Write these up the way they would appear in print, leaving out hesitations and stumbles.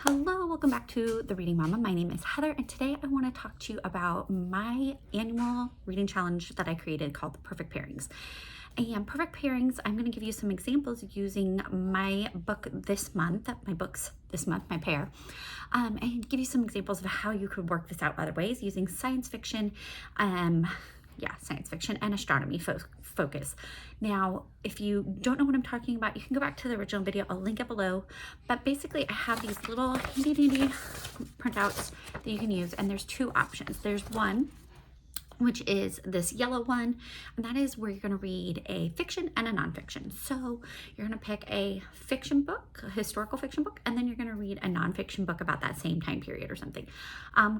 Hello, welcome back to The Reading Mama. My name is Heather, and today I want to talk to you about my annual reading challenge that I created called the Perfect Pairings. And Perfect Pairings, I'm going to give you some examples using my book this month, my pair, and give you some examples of how you could work this out other ways using science fiction, science fiction and astronomy focus. Now, if you don't know what I'm talking about, you can go back to the original video. I'll link it below. But basically, I have these little handy dandy printouts that you can use, and there's two options. There's one which is this yellow one, and that is where you're going to read a fiction and a nonfiction. So you're going to pick a fiction book, a historical fiction book, and then you're going to read a nonfiction book about that same time period or something.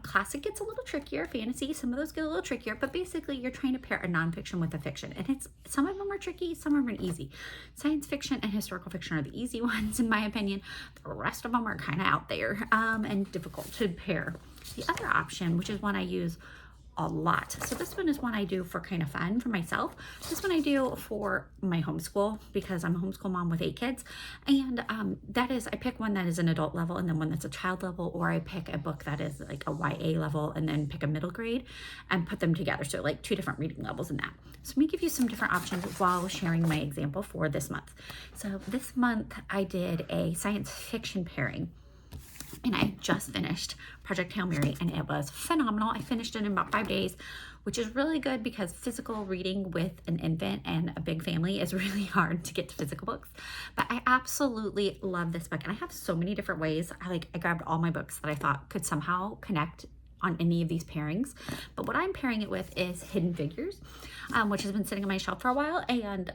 Classic gets a little trickier, fantasy, some of those get a little trickier, but basically you're trying to pair a nonfiction with a fiction, and some of them are tricky, some of them are easy. Science fiction and historical fiction are the easy ones, in my opinion. The rest of them are kind of out there and difficult to pair. The other option, which is one I use a lot. So this one is one I do for kind of fun for myself. This one I do for my homeschool because I'm a homeschool mom with 8 kids. And that is, I pick one that is an adult level and then one that's a child level, or I pick a book that is like a YA level and then pick a middle grade and put them together. So like 2 different reading levels in that. So let me give you some different options while sharing my example for this month. So this month I did a science fiction pairing. And I just finished Project Hail Mary, and it was phenomenal. I finished it in about 5 days, which is really good because physical reading with an infant and a big family is really hard to get to physical books. But I absolutely love this book, and I have so many different ways. I grabbed all my books that I thought could somehow connect on any of these pairings. But what I'm pairing it with is Hidden Figures, which has been sitting on my shelf for a while. And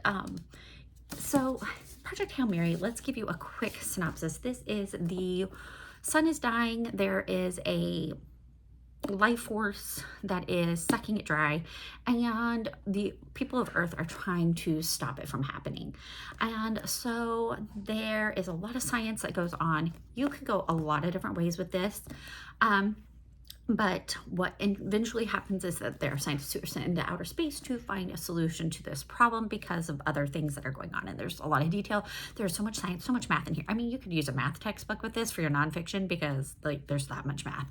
so Project Hail Mary, let's give you a quick synopsis. This is the sun is dying. There is a life force that is sucking it dry, and the people of Earth are trying to stop it from happening. And so there is a lot of science that goes on. You could go a lot of different ways with this. But what eventually happens is that there are scientists who are sent into outer space to find a solution to this problem because of other things that are going on. And there's a lot of detail. There's so much science, so much math in here. I mean, you could use a math textbook with this for your nonfiction because there's that much math.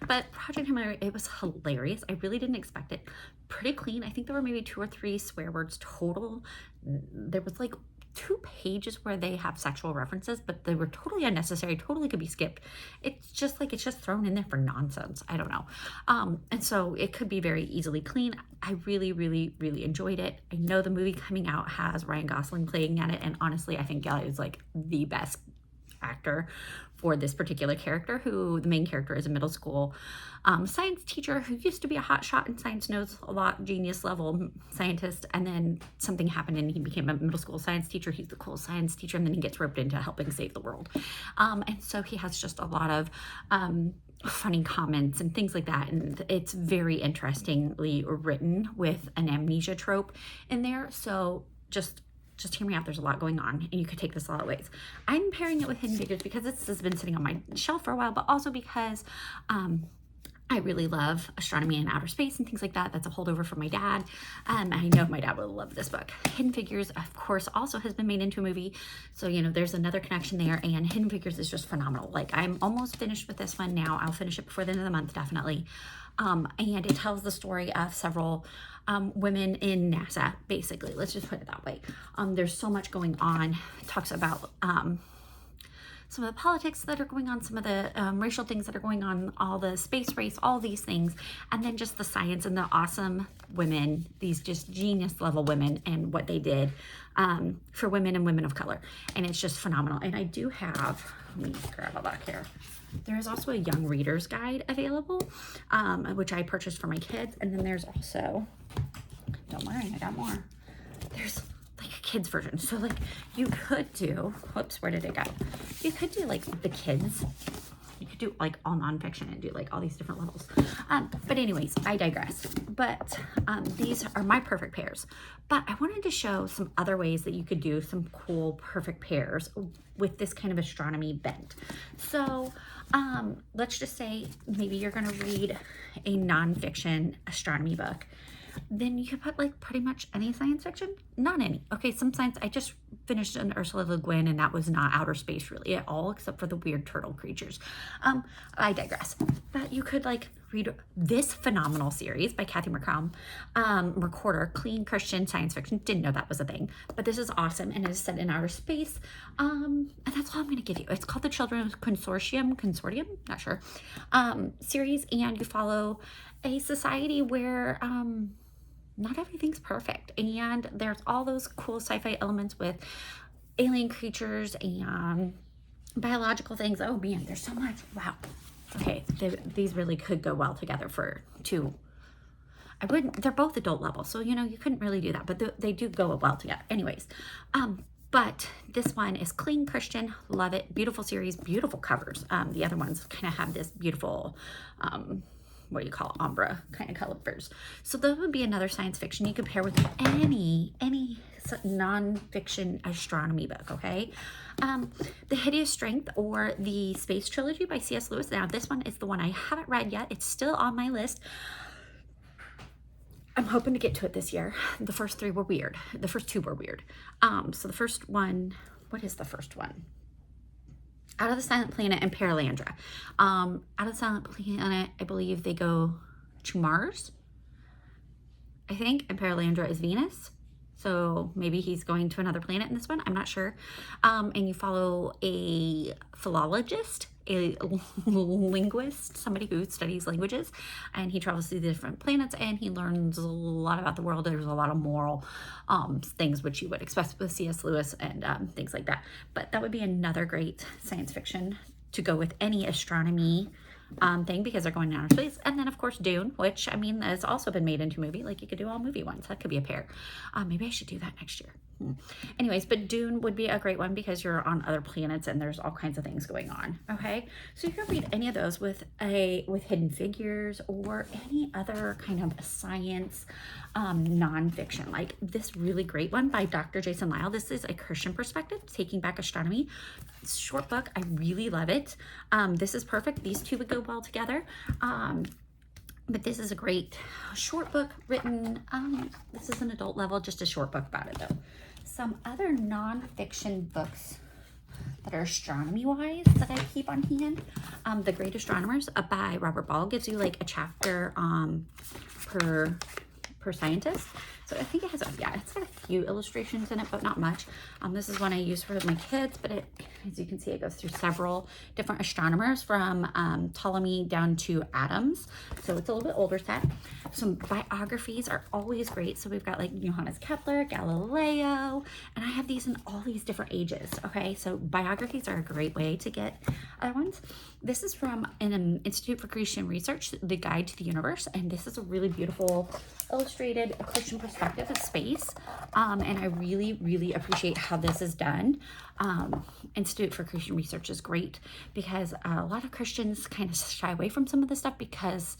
But Project Hail Mary, it was hilarious. I really didn't expect it. Pretty clean. I think there were maybe 2 or 3 swear words total. There was 2 pages where they have sexual references, but they were totally unnecessary, totally could be skipped. It's just thrown in there for nonsense. I don't know. And so it could be very easily clean. I really, really, really enjoyed it. I know the movie coming out has Ryan Gosling playing at it, and honestly, I think Gal is the best actor for this particular character, who the main character is a middle school science teacher who used to be a hot shot in science, knows a lot, genius level scientist, and then something happened and he became a middle school science teacher. He's the cool science teacher, and then he gets roped into helping save the world. And so he has just a lot of funny comments and things like that, and it's very interestingly written with an amnesia trope in there. So just hear me out. There's a lot going on, and you could take this a lot of ways. I'm pairing it with Hidden Figures because this has been sitting on my shelf for a while, but also because I really love astronomy and outer space and things like that. That's a holdover from my dad. I know my dad will love this book. Hidden Figures, of course, also has been made into a movie. So, there's another connection there, and Hidden Figures is just phenomenal. I'm almost finished with this one now. I'll finish it before the end of the month, definitely. And it tells the story of several women in NASA, basically. Let's just put it that way. There's so much going on. It talks about some of the politics that are going on, some of the racial things that are going on, all the space race, all these things, and then just the science and the awesome women, these just genius level women, and what they did for women and women of color. And it's just phenomenal. And I do have, let me grab a book here. There is also a young reader's guide available, which I purchased for my kids. And then there's also, don't worry, I got more. There's a kid's version. So you could do, whoops, where did it go? You could do the kids. You could do all nonfiction and do all these different levels. But anyways, I digress. But these are my perfect pairs. But I wanted to show some other ways that you could do some cool perfect pairs with this kind of astronomy bent. So let's just say maybe you're going to read a nonfiction astronomy book. Then you could put pretty much any science fiction, not any. Okay, some science, I just finished an Ursula Le Guin, and that was not outer space really at all, except for the weird turtle creatures. I digress. But you could like read this phenomenal series by Kathy McCrum, Recorder, clean Christian science fiction. Didn't know that was a thing, but this is awesome, and it is set in outer space. And that's all I'm going to give you. It's called the Children's Consortium, not sure, series, and you follow a society where not everything's perfect, and there's all those cool sci-fi elements with alien creatures and biological things. Oh man, there's so much. Wow. Okay, these really could go well together for two. They're both adult level, so you know you couldn't really do that, but they do go well together. Anyways, but this one is clean Christian, love it, beautiful series, beautiful covers. The other ones kind of have this beautiful what do you call it, ombre kind of colors. So that would be another science fiction you could pair with any non-fiction astronomy book, okay? The Hideous Strength, or the Space Trilogy by C.S. Lewis. Now this one is the one I haven't read yet. It's still on my list. I'm hoping to get to it this year. The first three were weird. The first two were weird. So the first one, what is the first one? Out of the Silent Planet and Paralandra. Out of the Silent Planet, I believe they go to Mars, I think, and Paralandra is Venus. So maybe he's going to another planet in this one. I'm not sure. And you follow a philologist, a linguist, somebody who studies languages, and he travels to the different planets and he learns a lot about the world. There's a lot of moral things which you would expect with C.S. Lewis and things like that. But that would be another great science fiction to go with any astronomy thing, because they're going to outer space. And then of course Dune, which I mean has also been made into a movie. Like you could do all movie ones. That could be a pair. Maybe I should do that next year. Anyways, but Dune would be a great one because you're on other planets and there's all kinds of things going on. Okay, so you can read any of those with Hidden Figures or any other kind of science nonfiction, like this really great one by Dr. Jason Lisle. This is a Christian perspective, Taking Back Astronomy. It's a short book. I really love it. This is perfect. These two would go well together. But this is a great short book written, this is an adult level, just a short book about it though. Some other nonfiction books that are astronomy-wise that I keep on hand. The Great Astronomers by Robert Ball gives you like a chapter per scientist. So I think it has, it's got a few illustrations in it, but not much. This is one I use for my kids, but as you can see, it goes through several different astronomers from Ptolemy down to Adams. So it's a little bit older set. Some biographies are always great. So we've got like Johannes Kepler, Galileo, and I have these in all these different ages. Okay, so biographies are a great way to get other ones. This is from an Institute for Christian Research, The Guide to the Universe, and this is a really beautiful illustrated Christian perspective of space, and I really appreciate how this is done. Institute for Christian Research is great because a lot of Christians kind of shy away from some of this stuff because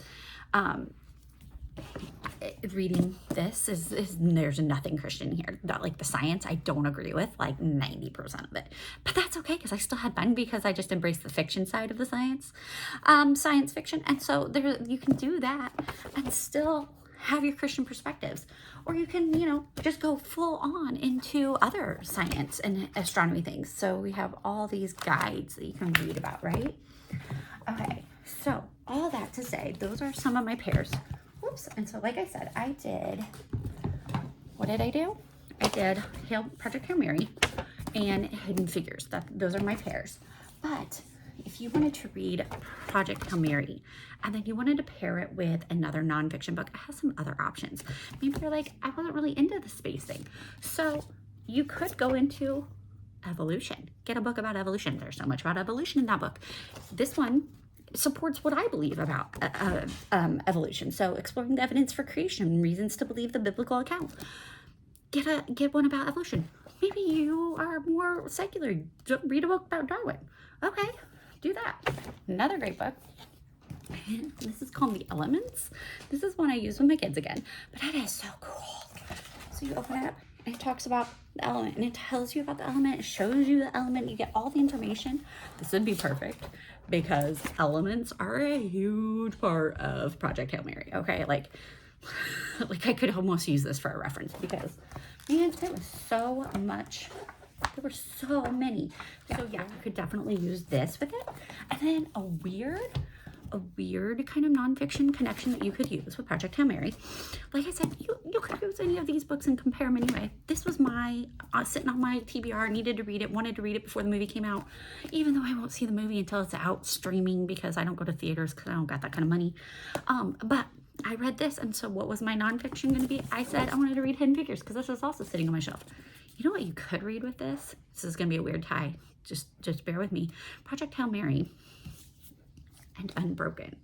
reading this is there's nothing Christian here. Not like the science I don't agree with like 90% of it, but that's okay because I still had fun because I just embraced the fiction side of the science fiction, and so there you can do that and still have your Christian perspectives, or you can, you know, just go full on into other science and astronomy things. So we have all these guides that you can read about, right? Okay, so all that to say, those are some of my pairs. Whoops. And so like I said, what did I do? I did Project Hail Mary and Hidden Figures. Those are my pairs. But if you wanted to read Project Hail Mary and then you wanted to pair it with another nonfiction book, it has some other options. Maybe you're like, I wasn't really into the space thing. So you could go into evolution. Get a book about evolution. There's so much about evolution in that book. This one supports what I believe about evolution. So exploring the evidence for creation, reasons to believe the biblical account. Get one about evolution. Maybe you are more secular. Read a book about Darwin. Okay, do that. Another great book. This is called The Elements. This is one I use with my kids again, but it is so cool. So you open it up and it talks about the element and it tells you about the element. It shows you the element. You get all the information. This would be perfect because elements are a huge part of Project Hail Mary. Okay, like I could almost use this for a reference because man, there was so much There were so many. So yeah, you could definitely use this with it. And then a weird kind of nonfiction connection that you could use with Project Hail Mary. Like I said, you could use any of these books and compare them anyway. This was my sitting on my TBR, needed to read it, wanted to read it before the movie came out, even though I won't see the movie until it's out streaming because I don't go to theaters because I don't got that kind of money. But I read this, and so what was my nonfiction going to be? I said I wanted to read Hidden Figures because this is also sitting on my shelf. You know what you could read with this? This is going to be a weird tie. Just bear with me. Project Hail Mary and Unbroken.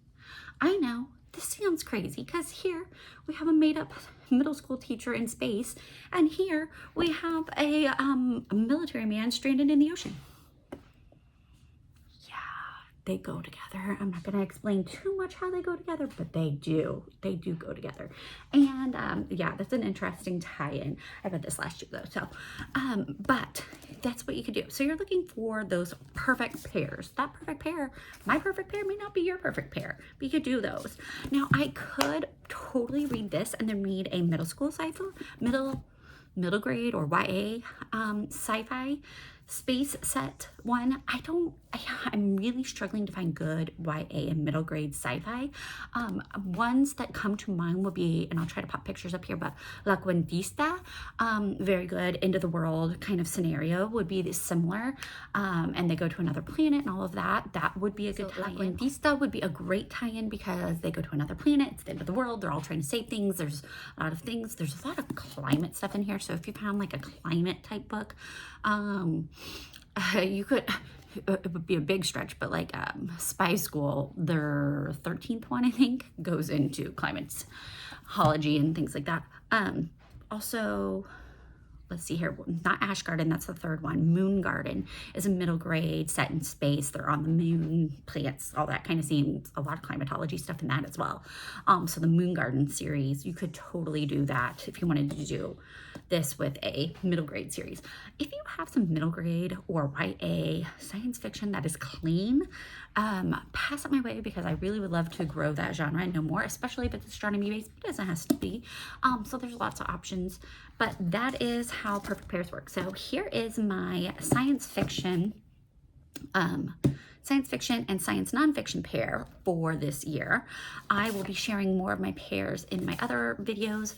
I know this sounds crazy because here we have a made-up middle school teacher in space, and here we have a military man stranded in the ocean. They go together. I'm not going to explain too much how they go together, but they do go together. And yeah, that's an interesting tie-in. I read this last year though, so but that's what you could do. So you're looking for those perfect pairs. That perfect pair, my perfect pair may not be your perfect pair, but you could do those. Now I could totally read this and then read a middle school sci-fi, middle grade or YA sci-fi space set one. I'm really struggling to find good YA and middle grade sci-fi. Ones that come to mind would be, and I'll try to pop pictures up here, but La Cuentista, very good end of the world kind of scenario would be similar. And they go to another planet and all of that. That would be a good tie-in. La Cuentista would be a great tie-in because they go to another planet. It's the end of the world. They're all trying to save things. There's a lot of things. There's a lot of climate stuff in here. So if you found like a climate type book, you could, it would be a big stretch, but like Spy School, their 13th one, I think, goes into climatology and things like that. Also, let's see here, not Ash Garden, that's the third one. Moon Garden is a middle grade set in space. They're on the moon, plants, all that kind of scenes, a lot of climatology stuff in that as well. So the Moon Garden series, you could totally do that if you wanted to do this with a middle grade series. If you have some middle grade or YA science fiction that is clean, pass it my way because I really would love to grow that genre and know more, especially if it's astronomy based. It doesn't have to be. So there's lots of options, but that is how perfect pairs work. So here is my science fiction and science nonfiction pair for this year. I will be sharing more of my pairs in my other videos.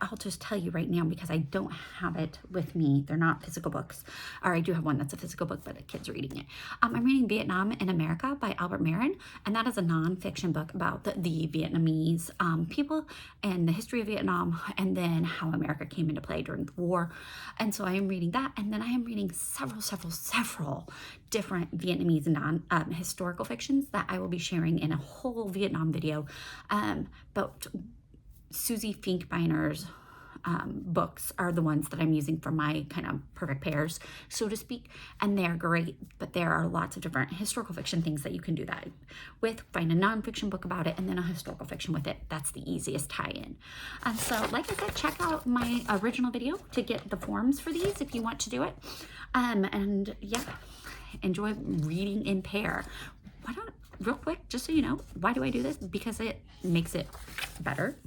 I'll just tell you right now because I don't have it with me. They're not physical books, or I do have one that's a physical book, but a kid's reading it. I'm reading Vietnam in America by Albert Marin, and that is a nonfiction book about the Vietnamese people and the history of Vietnam, and then how America came into play during the war. And so I am reading that, and then I am reading several different Vietnamese historical fictions that I will be sharing in a whole Vietnam video. But Susie Finkbeiner's books are the ones that I'm using for my kind of perfect pairs, so to speak, and they're great, but there are lots of different historical fiction things that you can do that with. Find a nonfiction book about it and then a historical fiction with it. That's the easiest tie-in. And so, like I said, check out my original video to get the forms for these if you want to do it. And yeah, enjoy reading in pair. Why don't, real quick, just so you know, why do I do this? Because it makes it better.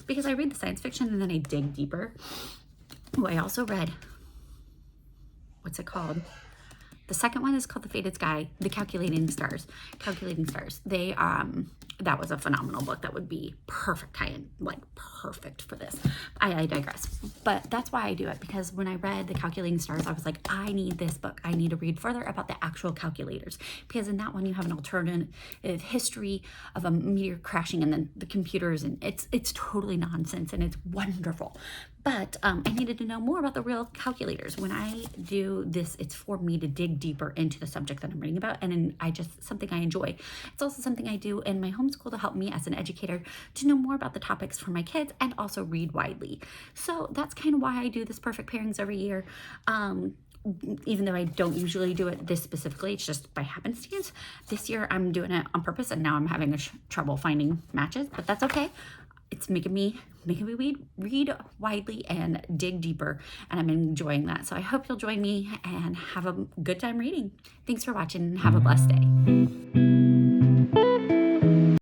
Because I read the science fiction and then I dig deeper. Oh, I also read, what's it called? The second one is called The Faded Sky, The Calculating Stars. Calculating Stars. They, that was a phenomenal book. That would be perfect tie-in, like perfect for this. I digress. But that's why I do it, because when I read The Calculating Stars, I was like, I need this book. I need to read further about the actual calculators, because in that one you have an alternative history of a meteor crashing and then the computers, and it's totally nonsense and it's wonderful. But I needed to know more about the real calculators. When I do this, it's for me to dig deeper into the subject that I'm reading about, and something I enjoy. It's also something I do in my homeschool to help me as an educator to know more about the topics for my kids and also read widely. So that's kind of why I do this perfect pairings every year. Even though I don't usually do it this specifically, it's just by happenstance. This year I'm doing it on purpose, and now I'm having trouble finding matches, but that's okay. It's making me read widely and dig deeper, and I'm enjoying that. So I hope you'll join me and have a good time reading. Thanks for watching, and have a blessed day.